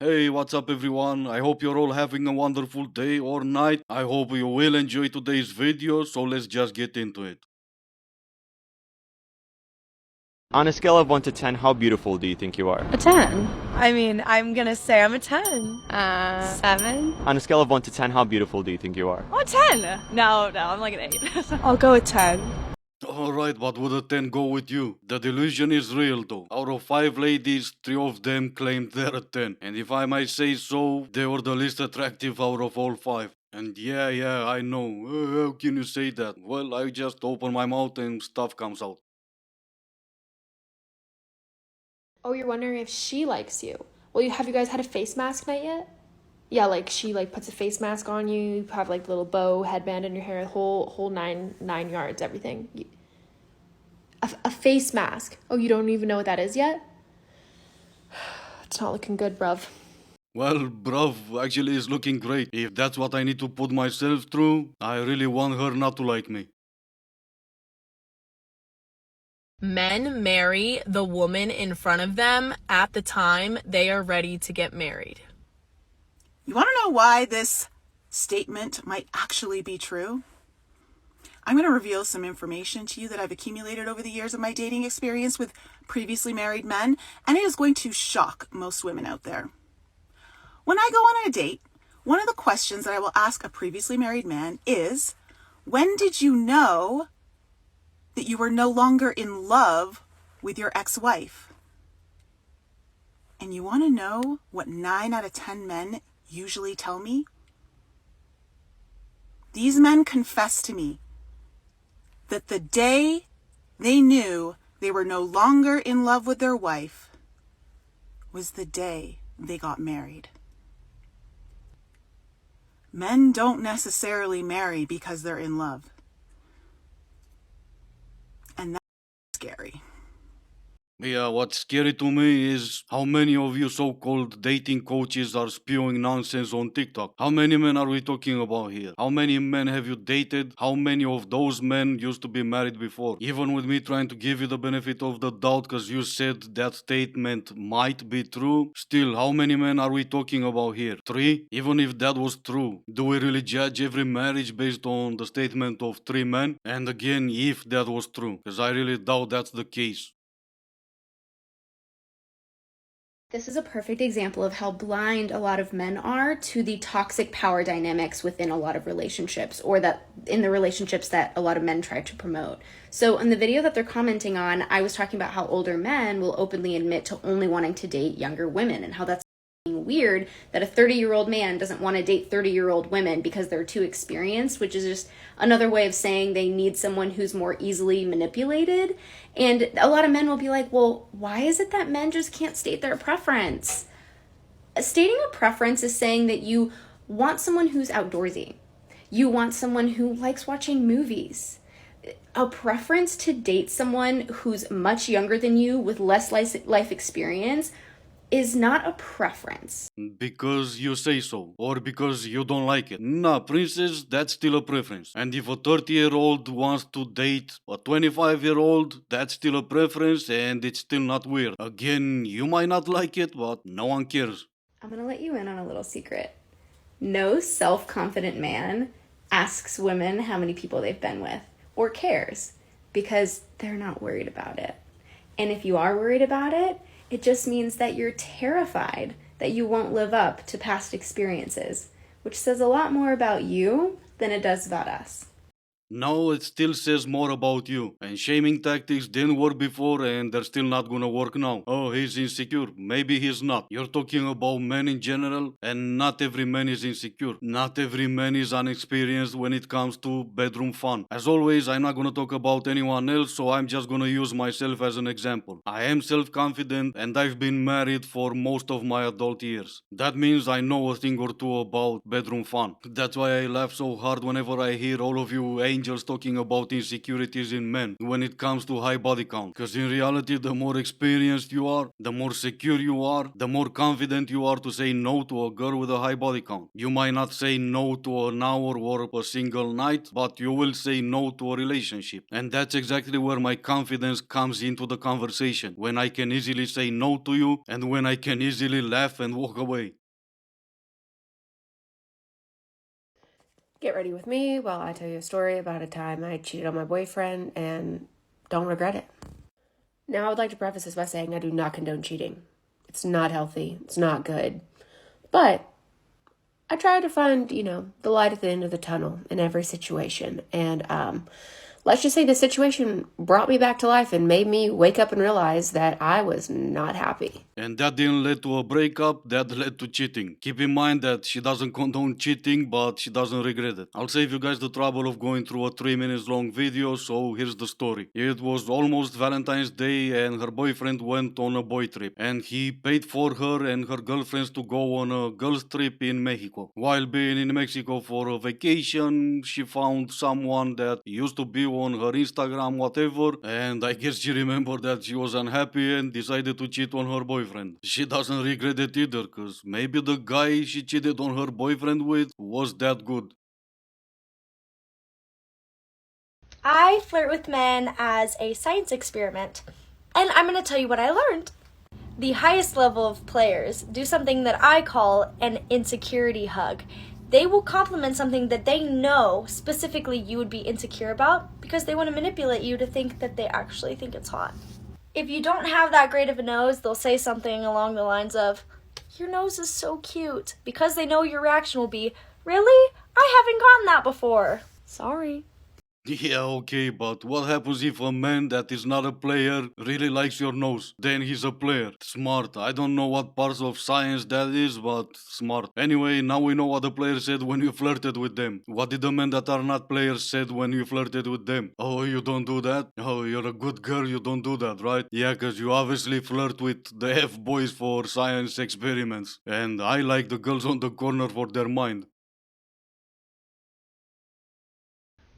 Hey, what's up everyone? I hope you're all having a wonderful day or night. I hope you will enjoy today's video, so let's just get into it. On a scale of 1 to 10, how beautiful do you think you are? A 10. I mean, I'm gonna say I'm a 10. 7. On a scale of 1 to 10, how beautiful do you think you are? Oh, 10! No, I'm like an 8. I'll go with 10. Alright, but would a 10 go with you? The delusion is real though. Out of 5 ladies, 3 of them claimed they're a 10. And if I might say so, they were the least attractive out of all 5. And yeah, I know. How can you say that? Well, I just open my mouth and stuff comes out. Oh, you're wondering if she likes you. Well, have you guys had a face mask night yet? Yeah, like she like puts a face mask on you. You have like little bow headband in your hair, whole nine yards, everything. A face mask. Oh, you don't even know what that is yet? It's not looking good, bruv. Well, bruv, actually is looking great. If that's what I need to put myself through, I really want her not to like me. Men marry the woman in front of them at the time they are ready to get married. You want to know why this statement might actually be true? I'm going to reveal some information to you that I've accumulated over the years of my dating experience with previously married men, and it is going to shock most women out there. When I go on a date, one of the questions that I will ask a previously married man is, when did you know that you were no longer in love with your ex-wife? And you want to know what 9 out of 10 men usually tell me? These men confess to me that the day they knew they were no longer in love with their wife was the day they got married. Men don't necessarily marry because they're in love. And that's scary. Yeah, what's scary to me is how many of you so-called dating coaches are spewing nonsense on TikTok. How many men are we talking about here? How many men have you dated? How many of those men used to be married before? Even with me trying to give you the benefit of the doubt because you said that statement might be true, still, how many men are we talking about here? 3? Even if that was true, do we really judge every marriage based on the statement of 3 men? And again, if that was true, because I really doubt that's the case. This is a perfect example of how blind a lot of men are to the toxic power dynamics within a lot of relationships, or that in the relationships that a lot of men try to promote. So in the video that they're commenting on, I was talking about how older men will openly admit to only wanting to date younger women, and how that's weird that a 30-year-old man doesn't want to date 30-year-old women because they're too experienced, which is just another way of saying they need someone who's more easily manipulated. And a lot of men will be like, well, why is it that men just can't state their preference? Stating a preference is saying that you want someone who's outdoorsy. You want someone who likes watching movies. A preference to date someone who's much younger than you with less life experience is not a preference. Because you say so, or because you don't like it. Nah, princess, that's still a preference. And if a 30-year-old wants to date a 25-year-old, that's still a preference and it's still not weird. Again, you might not like it, but no one cares. I'm gonna let you in on a little secret. No self-confident man asks women how many people they've been with, or cares, because they're not worried about it. And if you are worried about it, it just means that you're terrified that you won't live up to past experiences, which says a lot more about you than it does about us. No, it still says more about you. And shaming tactics didn't work before and they're still not gonna work now. Oh, he's insecure. Maybe he's not. You're talking about men in general, and not every man is insecure. Not every man is unexperienced when it comes to bedroom fun. As always, I'm not gonna talk about anyone else, so I'm just gonna use myself as an example. I am self-confident and I've been married for most of my adult years. That means I know a thing or two about bedroom fun. That's why I laugh so hard whenever I hear all of you angels angels talking about insecurities in men when it comes to high body count. Because in reality, the more experienced you are, the more secure you are, the more confident you are to say no to a girl with a high body count. You might not say no to an hour or a single night, but you will say no to a relationship. And that's exactly where my confidence comes into the conversation, when I can easily say no to you and when I can easily laugh and walk away. Get ready with me while I tell you a story about a time I cheated on my boyfriend and don't regret it. Now, I would like to preface this by saying I do not condone cheating. It's not healthy. It's not good. But I try to find, the light at the end of the tunnel in every situation. And let's just say the situation brought me back to life and made me wake up and realize that I was not happy. And that didn't lead to a breakup, that led to cheating. Keep in mind that she doesn't condone cheating, but she doesn't regret it. I'll save you guys the trouble of going through a 3 minutes long video, so here's the story. It was almost Valentine's Day and her boyfriend went on a boy trip. And he paid for her and her girlfriends to go on a girls trip in Mexico. While being in Mexico for a vacation, she found someone that used to be on her Instagram, whatever, and I guess she remembered that she was unhappy and decided to cheat on her boyfriend. She doesn't regret it either, cause maybe the guy she cheated on her boyfriend with was that good. I flirt with men as a science experiment, and I'm going to tell you what I learned. The highest level of players do something that I call an insecurity hug. They will compliment something that they know specifically you would be insecure about because they want to manipulate you to think that they actually think it's hot. If you don't have that great of a nose, they'll say something along the lines of, "Your nose is so cute," because they know your reaction will be, "Really? I haven't gotten that before. Sorry." Yeah, okay, but what happens if a man that is not a player really likes your nose? Then he's a player. Smart. I don't know what parts of science that is, but smart. Anyway, now we know what the player said when you flirted with them. What did the men that are not players said when you flirted with them? Oh, you don't do that? Oh, you're a good girl, you don't do that, right? Yeah, cause you obviously flirt with the F-boys for science experiments. And I like the girls on the corner for their mind.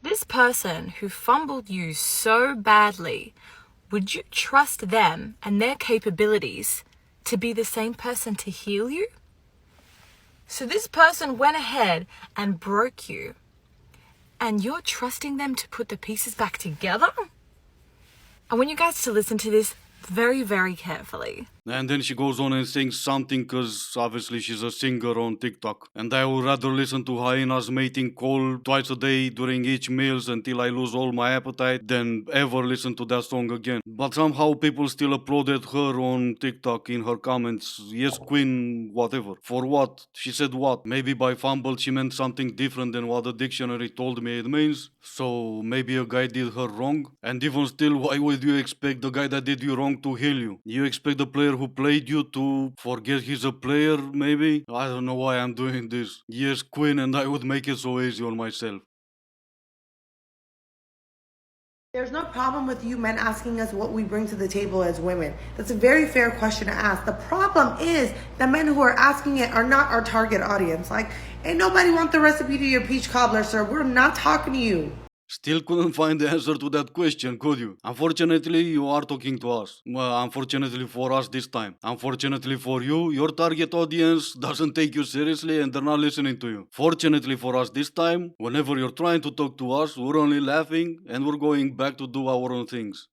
This person who fumbled you so badly, would you trust them and their capabilities to be the same person to heal you? So this person went ahead and broke you, and you're trusting them to put the pieces back together? I want you guys to listen to this very, very carefully. And then she goes on and sings something cause obviously she's a singer on TikTok. And I would rather listen to hyenas mating call twice a day during each meals until I lose all my appetite than ever listen to that song again. But somehow people still applauded her on TikTok in her comments. Yes, queen, whatever. For what? She said what? Maybe by fumble she meant something different than what the dictionary told me it means. So maybe a guy did her wrong. And even still, why would you expect the guy that did you wrong to heal you? You expect the player who played you to forget he's a player, maybe? I don't know why I'm doing this. Yes, queen, and I would make it so easy on myself. There's no problem with you men asking us what we bring to the table as women. That's a very fair question to ask. The problem is the men who are asking it are not our target audience. Like, ain't nobody want the recipe to your peach cobbler, sir. We're not talking to you. Still couldn't find the answer to that question, could you? Unfortunately, you are talking to us. Well, unfortunately for us this time. Unfortunately for you, your target audience doesn't take you seriously and they're not listening to you. Fortunately for us this time, whenever you're trying to talk to us, we're only laughing and we're going back to do our own things.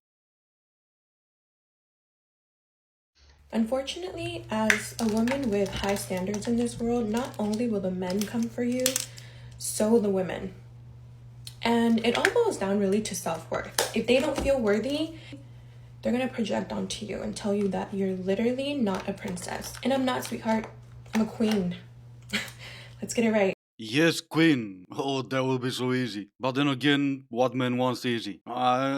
Unfortunately, as a woman with high standards in this world, not only will the men come for you, so will the women. And it all boils down really to self-worth. If they don't feel worthy, they're going to project onto you and tell you that you're literally not a princess. And I'm not, sweetheart. I'm a queen. Let's get it right. Yes, queen. Oh, that will be so easy. But then again, what man wants easy?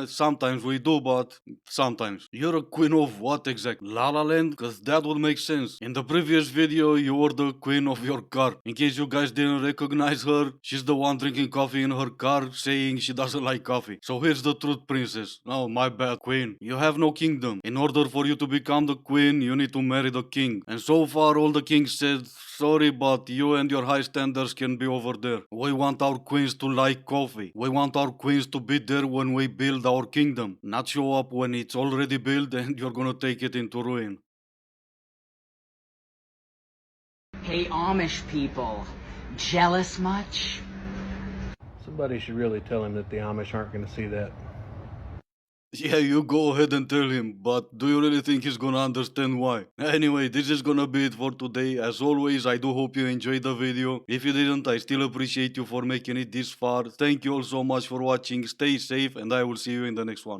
Sometimes we do, but sometimes. You're a queen of what exactly? La La Land? Cause that would make sense. In the previous video, you were the queen of your car. In case you guys didn't recognize her, she's the one drinking coffee in her car, saying she doesn't like coffee. So here's the truth, princess. Oh, my bad, queen. You have no kingdom. In order for you to become the queen, you need to marry the king. And so far, all the king said Sorry, but you and your high standards can be over there. We want our queens to like coffee. We want our queens to be there when we build our kingdom, not show up when it's already built and you're gonna take it into ruin. Hey, Amish people, jealous much? Somebody should really tell him that the Amish aren't going to see that. Yeah, you go ahead and tell him, but do you really think he's gonna understand why? Anyway, this is gonna be it for today. As always, I do hope you enjoyed the video. If you didn't, I still appreciate you for making it this far. Thank you all so much for watching. Stay safe and I will see you in the next one.